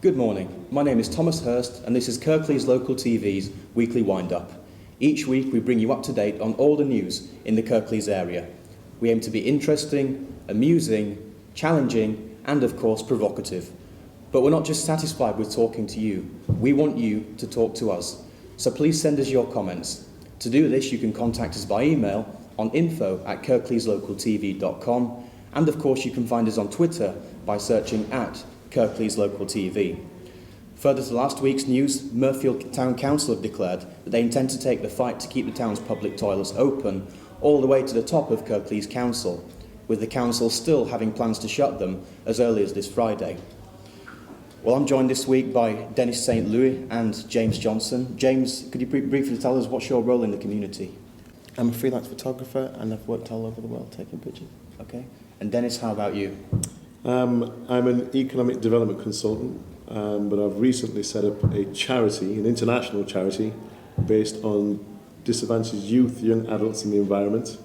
Good morning. My name is Thomas Hirst and this is Kirklees Local TV's weekly wind-up. Each week we bring you up to date on all the news in the Kirklees area. We aim to be interesting, amusing, challenging and of course provocative. But we're not just satisfied with talking to you. We want you to talk to us. So please send us your comments. To do this you can contact us by email on info@kirkleeslocaltv.com and of course you can find us on Twitter by searching at Kirklees Local TV. Further to last week's news, Murfield Town Council have declared that they intend to take the fight to keep the town's public toilets open all the way to the top of Kirklees Council, with the council still having plans to shut them as early as this Friday. Well, I'm joined this week by Dennis St. Louis and James Johnson. James, could you briefly tell us what's your role in the community? I'm a freelance photographer and I've worked all over the world taking pictures. Okay. And Dennis, how about you? I'm an economic development consultant, but I've recently set up a charity, an international charity, based on disadvantaged youth, young adults and the environment.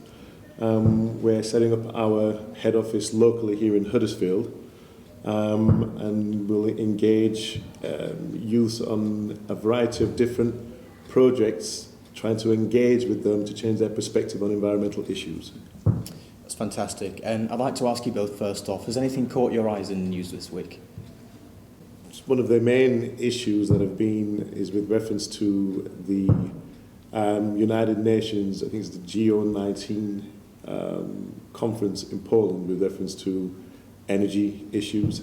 We're setting up our head office locally here in Huddersfield, and we'll engage youth on a variety of different projects, trying to engage with them to change their perspective on environmental issues. That's fantastic. And I'd like to ask you both first off, has anything caught your eyes in the news this week? One of the main issues that have been is with reference to the United Nations, I think it's the GO19 conference in Poland with reference to energy issues,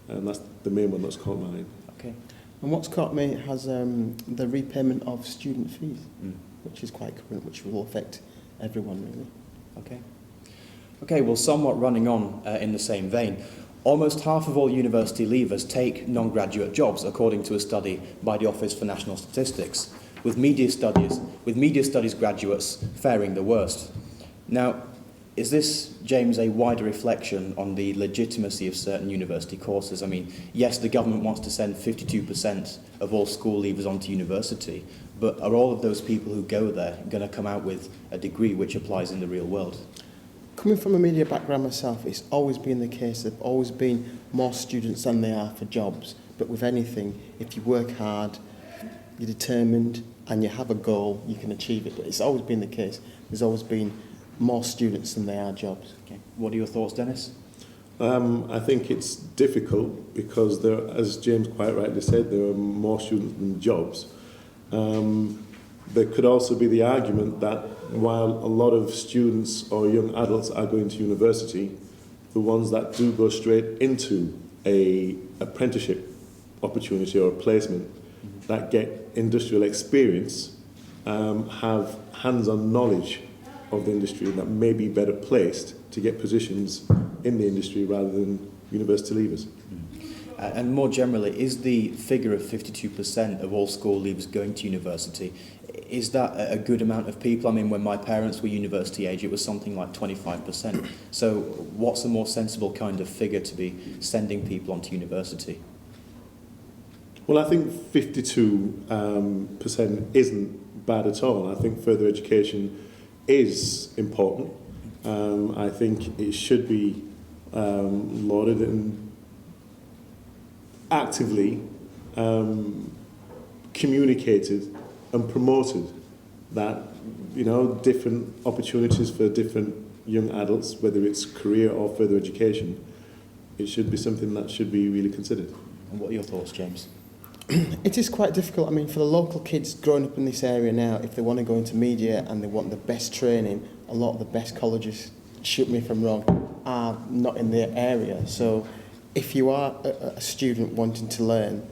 and that's the main one that's caught my eye. Okay. And what's caught me has the repayment of student fees, which is quite current, which will affect everyone really. Okay. Okay, well, somewhat running on in the same vein, almost half of all university leavers take non-graduate jobs, according to a study by the Office for National Statistics, with media studies graduates faring the worst. Now, is this, James, a wider reflection on the legitimacy of certain university courses? I mean, yes, the government wants to send 52% of all school leavers onto university, but are all of those people who go there going to come out with a degree which applies in the real world? Coming from a media background myself, it's always been the case. There have always been more students than there are for jobs. But with anything, if you work hard, you're determined, and you have a goal, you can achieve it. But it's always been the case. There's always been more students than there are jobs. Okay. What are your thoughts, Dennis? I think it's difficult because there, as James quite rightly said, there are more students than jobs. There could also be the argument that while a lot of students or young adults are going to university, the ones that do go straight into a apprenticeship opportunity or a placement that get industrial experience have hands-on knowledge of the industry that may be better placed to get positions in the industry rather than university leavers. And more generally, is the figure of 52% of all school leavers going to university, is that a good amount of people? I mean, when my parents were university age, it was something like 25%. So what's a more sensible kind of figure to be sending people onto university? Well, I think 52% isn't bad at all. I think further education is important. I think it should be lauded and actively communicated and promoted that, you know, different opportunities for different young adults, whether it's career or further education, it should be something that should be really considered. And what are your thoughts, James? It is quite difficult. I mean, for the local kids growing up in this area now, if they want to go into media and they want the best training, a lot of the best colleges, shoot me if I'm wrong, are not in their area. So if you are a student wanting to learn,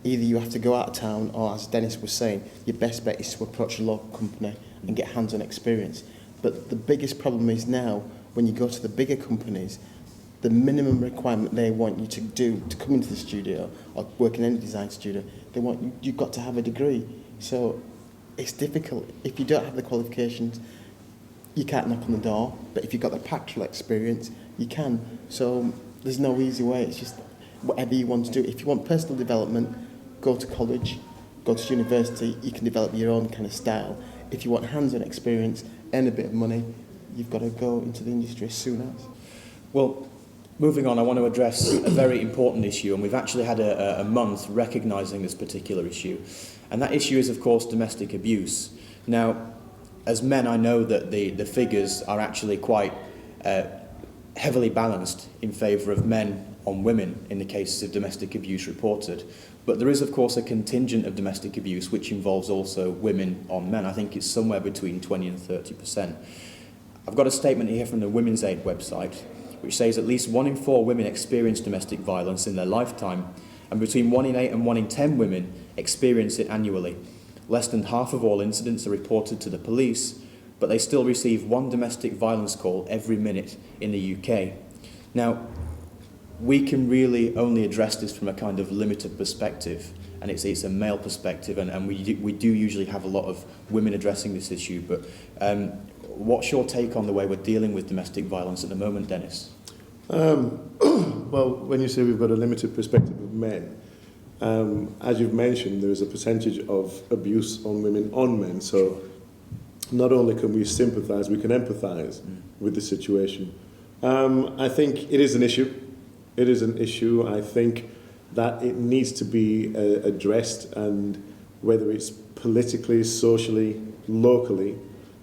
either you have to go out of town or, as Dennis was saying, your best bet is to approach a local company and get hands-on experience. But the biggest problem is now, when you go to the bigger companies, the minimum requirement they want you to do to come into the studio or work in any design studio, they want you've got to have a degree. So it's difficult. If you don't have the qualifications, you can't knock on the door. But if you've got the practical experience, you can. So there's no easy way. It's just whatever you want to do. If you want personal development, go to college, go to university. You can develop your own kind of style. If you want hands-on experience, earn a bit of money, you've got to go into the industry as soon as. Well, Moving on, I want to address a very important issue, and we've actually had a month recognising this particular issue. And that issue is, of course, domestic abuse. Now, as men, I know that the figures are actually quite heavily balanced in favour of men on women in the cases of domestic abuse reported. But there is, of course, a contingent of domestic abuse which involves also women on men. I think it's somewhere between 20 and 30%. I've got a statement here from the Women's Aid website, which says at least 1 in 4 women experience domestic violence in their lifetime, and between 1 in 8 and 1 in 10 women experience it annually. Less than half of all incidents are reported to the police, but they still receive 1 domestic violence call every minute in the UK. Now, we can really only address this from a kind of limited perspective, and it's a male perspective, and we do usually have a lot of women addressing this issue, but what's your take on the way we're dealing with domestic violence at the moment, Dennis? Well, when you say we've got a limited perspective of men, as you've mentioned, there is a percentage of abuse on women on men, so not only can we sympathise, we can empathise with the situation. I think it is an issue. It is an issue. I think that it needs to be addressed, and whether it's politically, socially, locally,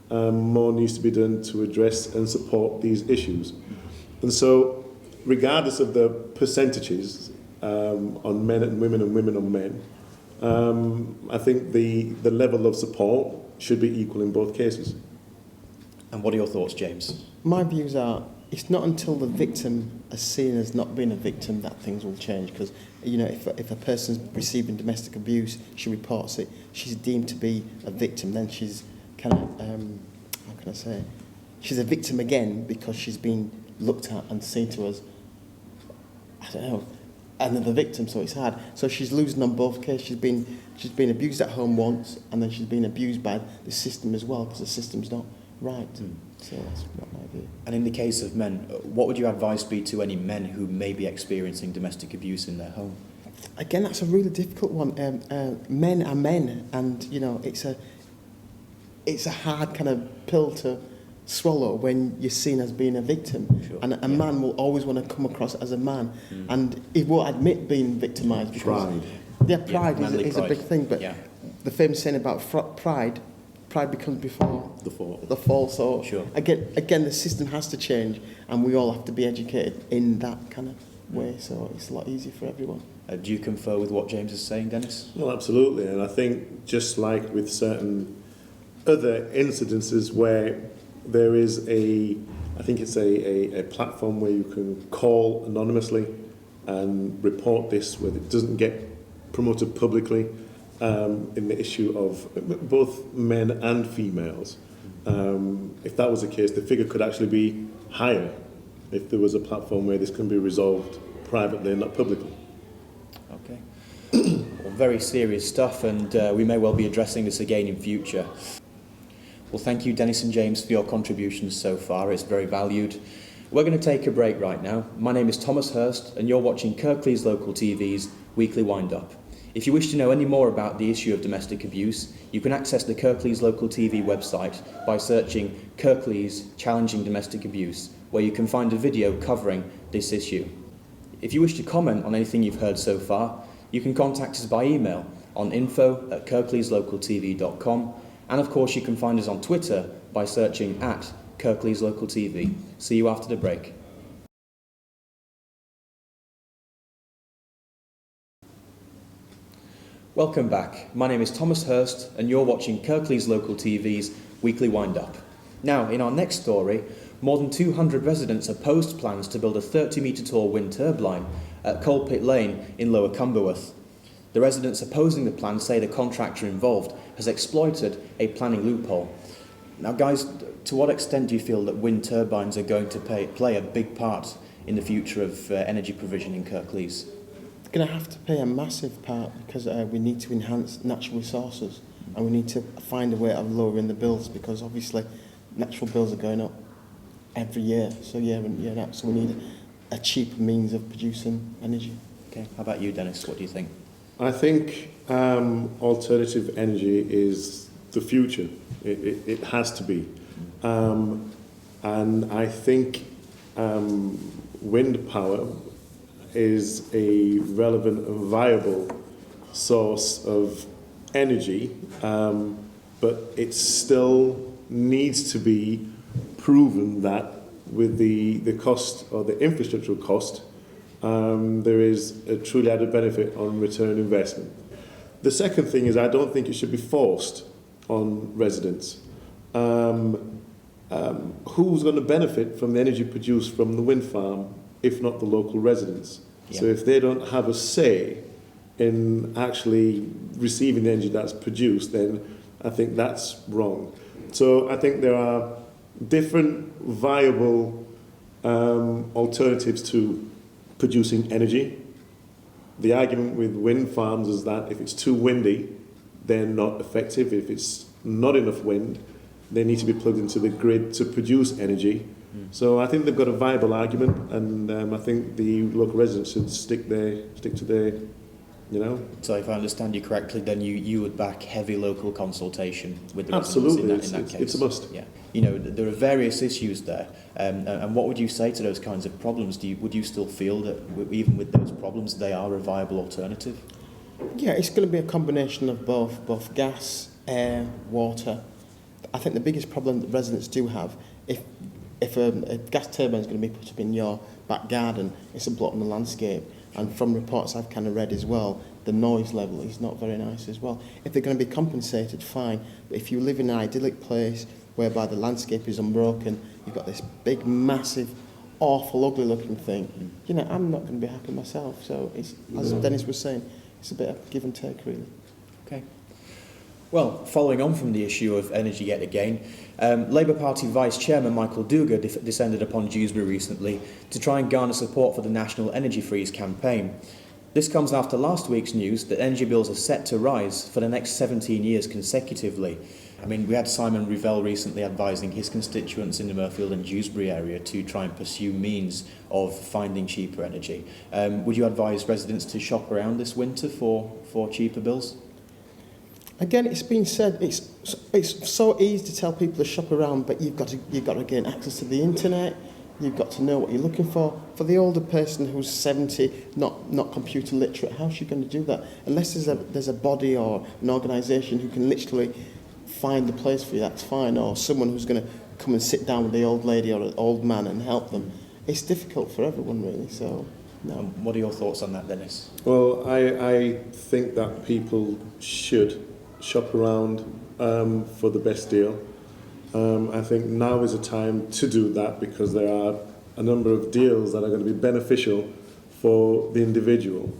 more needs to be done to address and support these issues. And so, regardless of the percentages on men and women on men, I think the level of support should be equal in both cases. And what are your thoughts, James? My views are, it's not until the victim is seen as not being a victim that things will change. Because, you know, if a person's receiving domestic abuse, she reports it, she's deemed to be a victim, then she's kind of, how can I say, she's a victim again because she's been looked at and seen to as, I don't know, another victim, so it's hard. So she's losing on both cases. She's been abused at home once, and then she's been abused by the system as well, because the system's not right. So that's what my view. And in the case of men, what would your advice be to any men who may be experiencing domestic abuse in their home? Again, that's a really difficult one. Men are men, and you know it's a hard kind of pill to swallow when you're seen as being a victim. Sure. And a man will always want to come across as a man, and he won't admit being victimised because Pride. Yeah, pride is a big thing. But yeah. the famous saying about pride becomes before The fall. So Sure. again, the system has to change, and we all have to be educated in that kind of way. So it's a lot easier for everyone. Do you confer with what James is saying, Dennis? Well, absolutely. And I think just like with certain other incidences where there is I think it's a platform where you can call anonymously and report this, where it doesn't get promoted publicly, in the issue of both men and females. If that was the case, the figure could actually be higher if there was a platform where this can be resolved privately and not publicly. Okay. Well, very serious stuff, and we may well be addressing this again in future. Well, thank you, Dennis and James, for your contributions so far. It's very valued. We're going to take a break right now. My name is Thomas Hirst, and you're watching Kirklees Local TV's Weekly Wind-Up. If you wish to know any more about the issue of domestic abuse, you can access the Kirklees Local TV website by searching Kirklees Challenging Domestic Abuse, where you can find a video covering this issue. If you wish to comment on anything you've heard so far, you can contact us by email on info@kirkleeslocaltv.com, and of course you can find us on Twitter by searching @Kirklees Local TV. See you after the break. Welcome back. My name is Thomas Hirst, and you're watching Kirklees Local TV's Weekly Wind-Up. Now, in our next story, more than 200 residents opposed plans to build a 30-metre tall wind turbine at Coalpit Lane in Lower Cumberworth. The residents opposing the plan say the contractor involved has exploited a planning loophole. Now, guys, to what extent do you feel that wind turbines are going to play a big part in the future of energy provision in Kirklees? Going to have to play a massive part because we need to enhance natural resources, and we need to find a way of lowering the bills, because obviously natural bills are going up every year, so year in, year out, so we need a cheaper means of producing energy. Okay, how about you, Dennis? What do you think? I think alternative energy is the future. It has to be. And I think wind power is a relevant and viable source of energy, but it still needs to be proven that with the cost or the infrastructural cost, there is a truly added benefit on return on investment. The second thing is I don't think it should be forced on residents. Who's going to benefit from the energy produced from the wind farm if not the local residents? Yeah. So if they don't have a say in actually receiving the energy that's produced, then I think that's wrong. So I think there are different viable alternatives to producing energy. The argument with wind farms is that if it's too windy, they're not effective. If it's not enough wind, they need to be plugged into the grid to produce energy. So I think they've got a viable argument, and I think the local residents should stick to their, So if I understand you correctly, then you would back heavy local consultation with the Absolutely, residents in that case? it's a must. Yeah. There are various issues there. And what would you say to those kinds of problems? Would you still feel that even with those problems, they are a viable alternative? Yeah, it's going to be a combination of both gas, air, water. I think the biggest problem that residents do have, if a gas turbine is going to be put up in your back garden, it's a blot on the landscape. And from reports I've kind of read as well, the noise level is not very nice as well. If they're going to be compensated, fine. But if you live in an idyllic place whereby the landscape is unbroken, you've got this big, massive, awful, ugly-looking thing, I'm not going to be happy myself. So, as Dennis was saying, it's a bit of give and take, really. Okay. Well, following on from the issue of energy yet again, Labour Party Vice Chairman Michael Dugar descended upon Dewsbury recently to try and garner support for the National Energy Freeze campaign. This comes after last week's news that energy bills are set to rise for the next 17 years consecutively. I mean, we had Simon Revell recently advising his constituents in the Murfield and Dewsbury area to try and pursue means of finding cheaper energy. Would you advise residents to shop around this winter for cheaper bills? Again, it's been said it's so easy to tell people to shop around, but you've got to gain access to the internet. You've got to know what you're looking for. For the older person who's 70, not computer literate, how's she going to do that? Unless there's a body or an organisation who can literally find the place for you, that's fine. Or someone who's going to come and sit down with the old lady or an old man and help them. It's difficult for everyone, really. So, no. What are your thoughts on that, Dennis? Well, I think that people should shop around for the best deal. I think now is a time to do that because there are a number of deals that are going to be beneficial for the individual.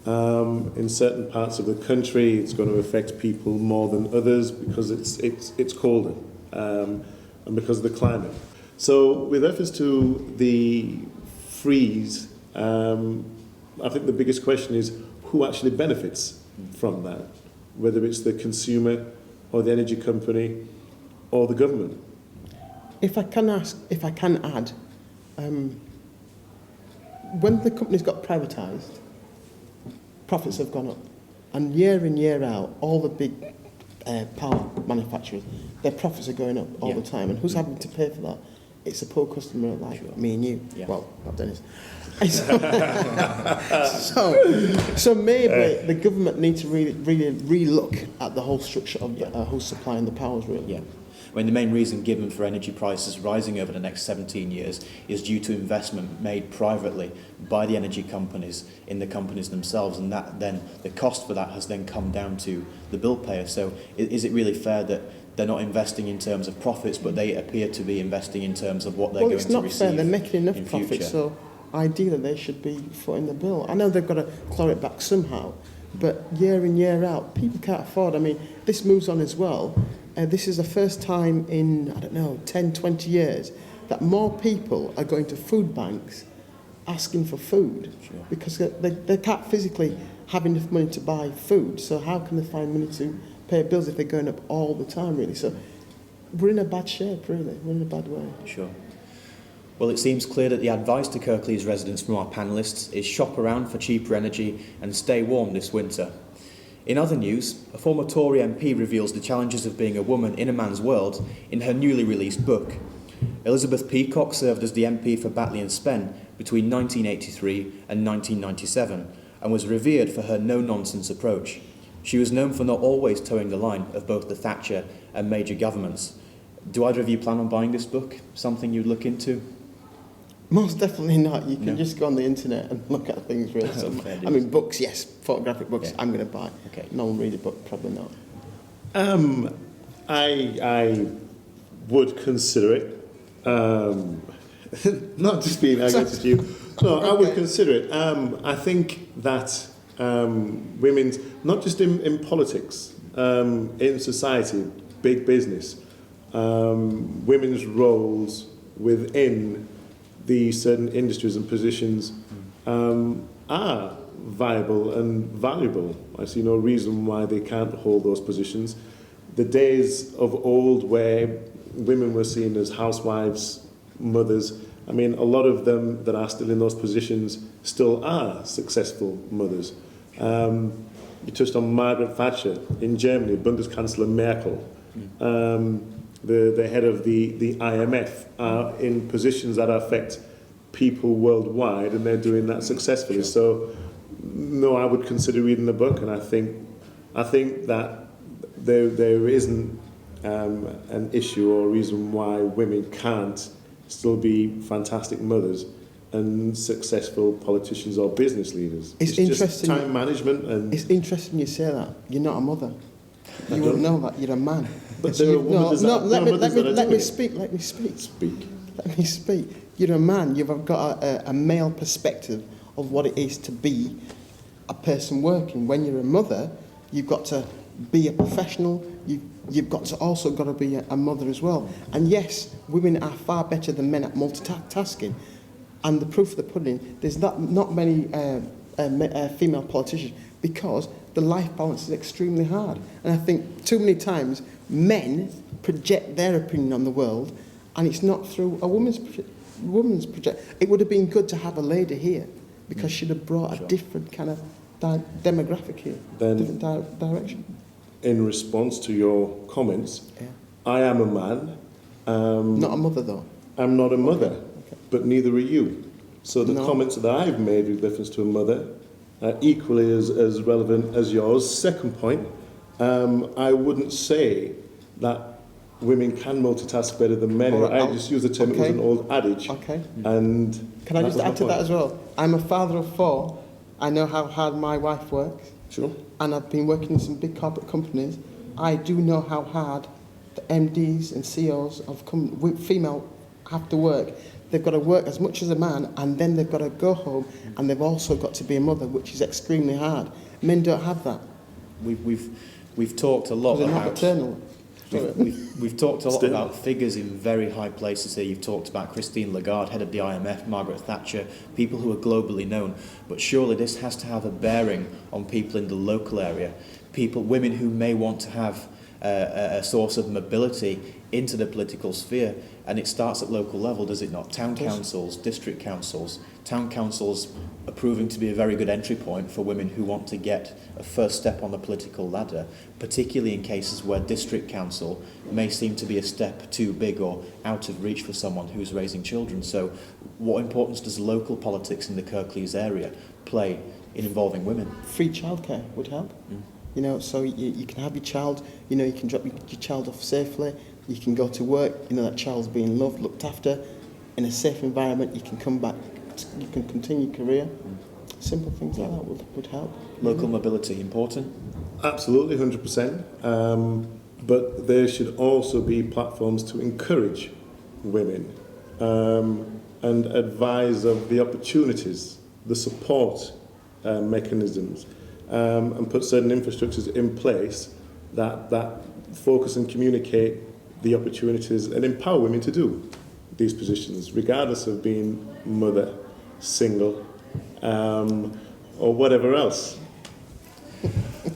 In certain parts of the country, it's going to affect people more than others because it's colder and because of the climate. So, with reference to the freeze, I think the biggest question is who actually benefits from that, whether it's the consumer or the energy company or the government. If I can add, when the companies got privatised, profits have gone up. And year in, year out, all the big power manufacturers, their profits are going up all the time. And who's having to pay for that? It's a poor customer like me and you. Yeah. Well, not Dennis. So maybe the government needs to really relook at the whole structure of who's supplying the powers, really. Yeah. I mean, the main reason given for energy prices rising over the next 17 years is due to investment made privately by the energy companies in the companies themselves, and that then the cost for that has then come down to the bill payer. So is it really fair that they're not investing in terms of profits, but they appear to be investing in terms of what they're going to receive? Well, it's not fair. They're making enough profit, so ideally they should be footing the bill. I know they've got to claw it back somehow, but year in, year out, people can't afford. I mean, this moves on as well. This is the first time in, 10, 20 years that more people are going to food banks asking for food because they can't physically have enough money to buy food. So how can they find money to pay bills if they're going up all the time, really? So we're in a bad shape, really. We're in a bad way. Sure. Well, it seems clear that the advice to Kirklees residents from our panellists is shop around for cheaper energy and stay warm this winter. In other news, a former Tory MP reveals the challenges of being a woman in a man's world in her newly released book. Elizabeth Peacock served as the MP for Batley and Spen, between 1983 and 1997 and was revered for her no-nonsense approach. She was known for not always towing the line of both the Thatcher and Major governments. Do either of you plan on buying this book? Something you'd look into? Most definitely not. You can No. just go on the internet and look at things really. Fair I mean, books, yes. Photographic books, Yeah. I'm going to buy. Okay. No one read a book, probably not. I would consider it. Not just being arrogant to you. No, I would Okay. consider it. I think that women's, not just in politics, in society, big business, women's roles within the certain industries and positions are viable and valuable. I see no reason why they can't hold those positions. The days of old where women were seen as housewives, mothers, I mean, a lot of them that are still in those positions still are successful mothers. You touched on Margaret Thatcher in Germany, Bundeskanzler Merkel, the head of the IMF, are in positions that affect people worldwide, and they're doing that successfully. So, no, I would consider reading the book, and I think that there isn't an issue or a reason why women can't still be fantastic mothers and successful politicians or business leaders. It's just interesting. time management and. It's interesting you say that. You're not a mother. You wouldn't know that. You're a man. But there are mothers that- there are mothers that are let me doing it. speak. Let me speak. Speak. Let me speak. You're a man. You've got a male perspective of what it is to be a person working. When you're a mother, you've got to be a professional. You've got to be a mother as well. And yes, women are far better than men at multitasking. And the proof of the pudding, there's not many female politicians because the life balance is extremely hard. And I think too many times men project their opinion on the world, and it's not through a woman's project. It would have been good to have a lady here because she'd have brought a different kind of demographic here, Then- different direction. In response to your comments, Yeah. I am a man. Not a mother though. I'm not a mother, but neither are you. So the No. comments that I've made with reference to a mother are equally as relevant as yours. Second point, I wouldn't say that women can multitask better than men. All right, I just use the term, it was okay. an old adage. Okay. And Can I just add to that as well? I'm a father of 4. I know how hard my wife works. Sure. And I've been working in some big corporate companies. I do know how hard the MDs and CEOs of female have to work. They've got to work as much as a man, and then they've got to go home, and they've also got to be a mother, which is extremely hard. Men don't have that. We've talked a lot Because they're not about. maternal. We've talked a lot Still. about figures in very high places here. You've talked about Christine Lagarde, head of the IMF, Margaret Thatcher, people who are globally known. But surely this has to have a bearing on people in the local area, women who may want to have a source of mobility into the political sphere. And it starts at local level, does it not? Town councils, district councils. Town councils are proving to be a very good entry point for women who want to get a first step on the political ladder, particularly in cases where district council may seem to be a step too big or out of reach for someone who's raising children. So what importance does local politics in the Kirklees area play in involving women? Free childcare would help. You know, so you can have your child, you know, you can drop your child off safely, you can go to work, you know, that child's being loved, looked after, in a safe environment, you can come back, you can continue your career. Simple things like that would help. Local mobility, important? Absolutely, 100%. But there should also be platforms to encourage women and advise of the opportunities, the support mechanisms, and put certain infrastructures in place that focus and communicate the opportunities and empower women to do these positions, regardless of being mother, single, or whatever else.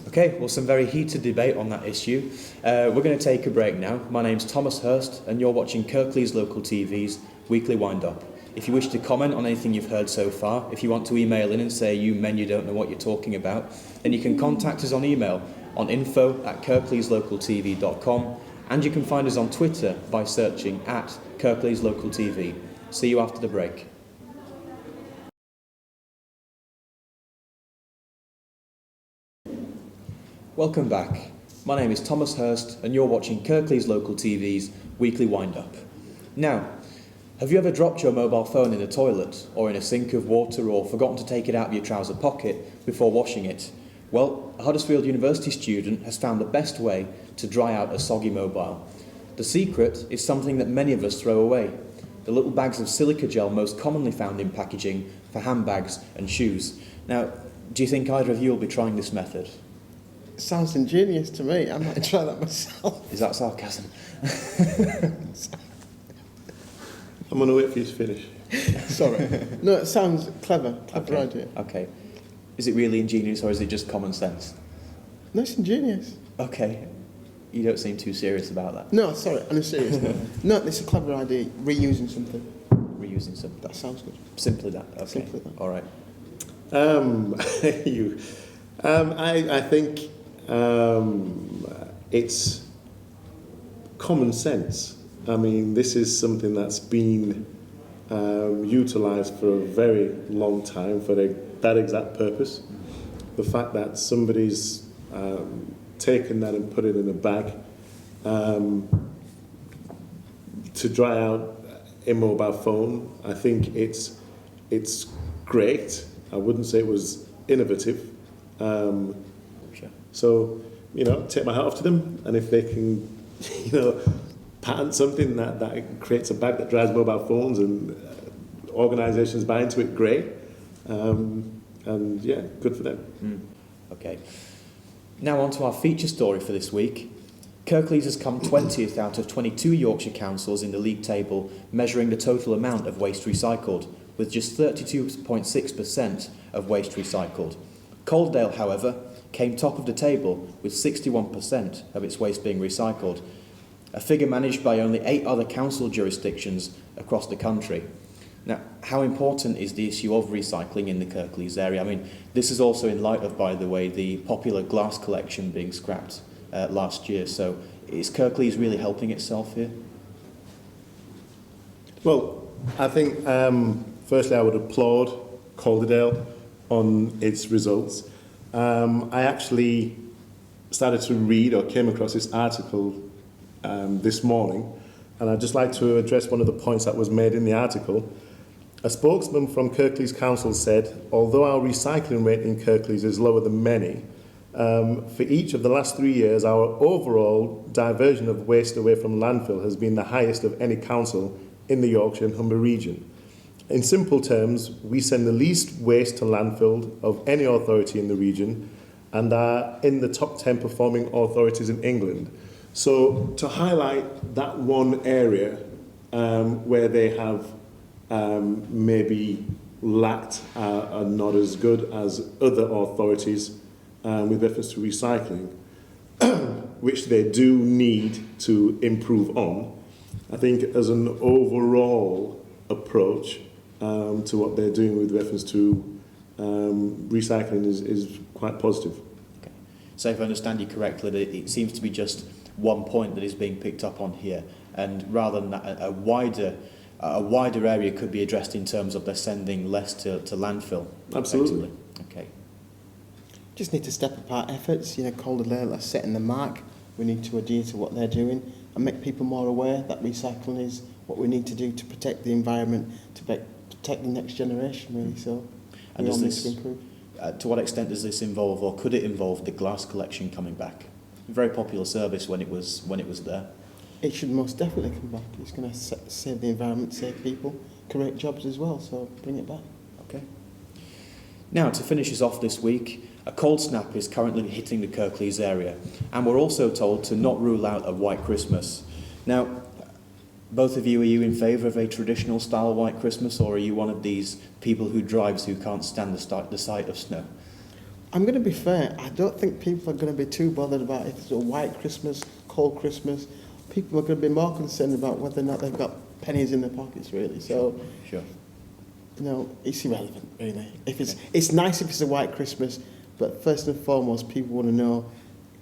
Okay, well, some very heated debate on that issue. We're going to take a break now. My name's Thomas Hirst, and you're watching Kirklees Local TV's Weekly Wind-Up. If you wish to comment on anything you've heard so far, if you want to email in and say you men you don't know what you're talking about, then you can contact us on email on info@kirkleeslocaltv.com, and you can find us on Twitter by searching @KirkleesLocalTV. See you after the break. Welcome back. My name is Thomas Hirst and you're watching Kirklees Local TV's Weekly Wind-Up. Now, have you ever dropped your mobile phone in a toilet or in a sink of water or forgotten to take it out of your trouser pocket before washing it? Well, a Huddersfield University student has found the best way to dry out a soggy mobile. The secret is something that many of us throw away: the little bags of silica gel most commonly found in packaging for handbags and shoes. Now, do you think either of you will be trying this method? Sounds ingenious to me. I might try that myself. Is that sarcasm? I'm going to wait for you to finish. Sorry. No, it sounds clever idea. Okay. Is it really ingenious or is it just common sense? No, it's ingenious. Okay. You don't seem too serious about that. No, sorry, I'm serious. No, it's a clever idea. Reusing something. Reusing something. That sounds good. Simply that. Okay. Simply that. All right. I think it's common sense. I mean, this is something that's been utilised for a very long time for that exact purpose. The fact that somebody's taken that and put it in a bag to dry out a mobile phone, I think it's great. I wouldn't say it was innovative. Sure. So, take my hat off to them, and if they can, patent something that creates a bag that dries mobile phones and organisations buy into it, great. And yeah, good for them. Okay. Now on to our feature story for this week. Kirklees has come 20th out of 22 Yorkshire councils in the league table measuring the total amount of waste recycled, with just 32.6% of waste recycled. Coaldale, however, came top of the table with 61% of its waste being recycled, a figure managed by only 8 other council jurisdictions across the country. Now, how important is the issue of recycling in the Kirklees area? I mean, this is also in light of, by the way, the popular glass collection being scrapped last year. So is Kirklees really helping itself here? Well, I think, firstly, I would applaud Calderdale on its results. I actually started to read or came across this article this morning, and I'd just like to address one of the points that was made in the article. A spokesman from Kirklees Council said, although our recycling rate in Kirklees is lower than many, for each of the last 3 years, our overall diversion of waste away from landfill has been the highest of any council in the Yorkshire and Humber region. In simple terms, we send the least waste to landfill of any authority in the region and are in the top 10 performing authorities in England. So to highlight that one area where they have maybe lacked are not as good as other authorities with reference to recycling, which they do need to improve on, I think as an overall approach to what they're doing with reference to recycling is quite positive. Okay. So if I understand you correctly, it seems to be just one point that is being picked up on here, and rather than that, a wider area could be addressed in terms of they're sending less to landfill. Absolutely. Effectively. Okay. Just need to step apart efforts. Calderdale are setting the mark. We need to adhere to what they're doing and make people more aware that recycling is what we need to do to protect the environment, to protect the next generation, really. So And we all does need this, to improve. to what extent does this involve, or could it involve, the glass collection coming back? A very popular service when it was there. It should most definitely come back. It's going to save the environment, save people, create jobs as well. So bring it back. Okay. Now, to finish us off this week, a cold snap is currently hitting the Kirklees area, and we're also told to not rule out a white Christmas. Now, both of you, are you in favour of a traditional style white Christmas, or are you one of these people who can't stand the sight of snow? I'm going to be fair. I don't think people are going to be too bothered about if it's a white Christmas, cold Christmas. People are going to be more concerned about whether or not they've got pennies in their pockets, really. So, Sure. It's irrelevant, really. It's nice if it's a white Christmas, but first and foremost, people want to know,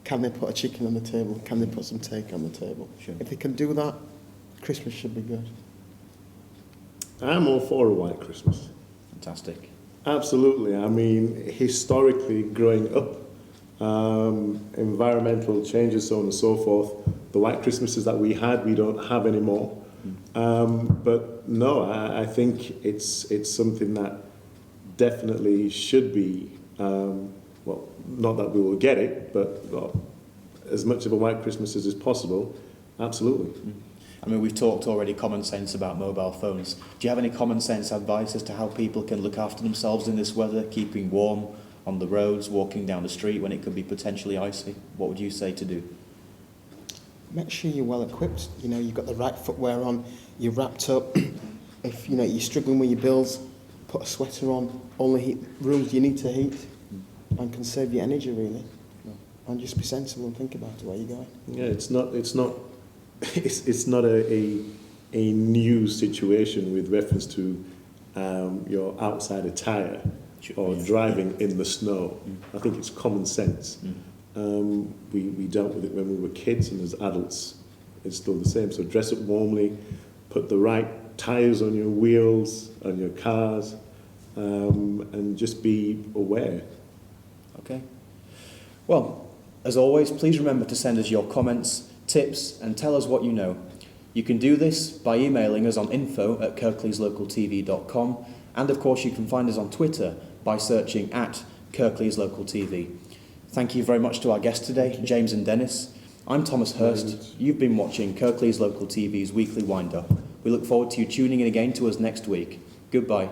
can they put a chicken on the table? Can they put some steak on the table? Sure. If they can do that, Christmas should be good. I'm all for a white Christmas. Fantastic. Absolutely. I mean, historically, growing up, environmental changes, so on and so forth. The white Christmases that we had, we don't have anymore. But no, I think it's something that definitely should be, well, not that we will get it, but well, as much of a white Christmas as is possible, absolutely. I mean, we've talked already common sense about mobile phones. Do you have any common sense advice as to how people can look after themselves in this weather, keeping warm on the roads, walking down the street when it could be potentially icy? What would you say to do? Make sure you're well equipped. You know, you've got the right footwear on, you're wrapped up. If, you know, you're struggling with your bills, put a sweater on. Only heat rooms you need to heat and conserve your energy, really. And just be sensible and think about where you're going. Yeah, it's not a new situation with reference to your outside attire or driving in the snow. I think it's common sense. We dealt with it when we were kids, and as adults it's still the same. So dress up warmly, put the right tyres on your wheels, on your cars, and just be aware. Okay. Well, as always, please remember to send us your comments, tips, and tell us what you know. You can do this by emailing us on info@kirkleeslocaltv.com, and of course you can find us on Twitter by searching @KirkleesLocalTV. Thank you very much to our guests today, James and Dennis. I'm Thomas Hirst. You've been watching Kirklees Local TV's Weekly Wind-Up. We look forward to you tuning in again to us next week. Goodbye.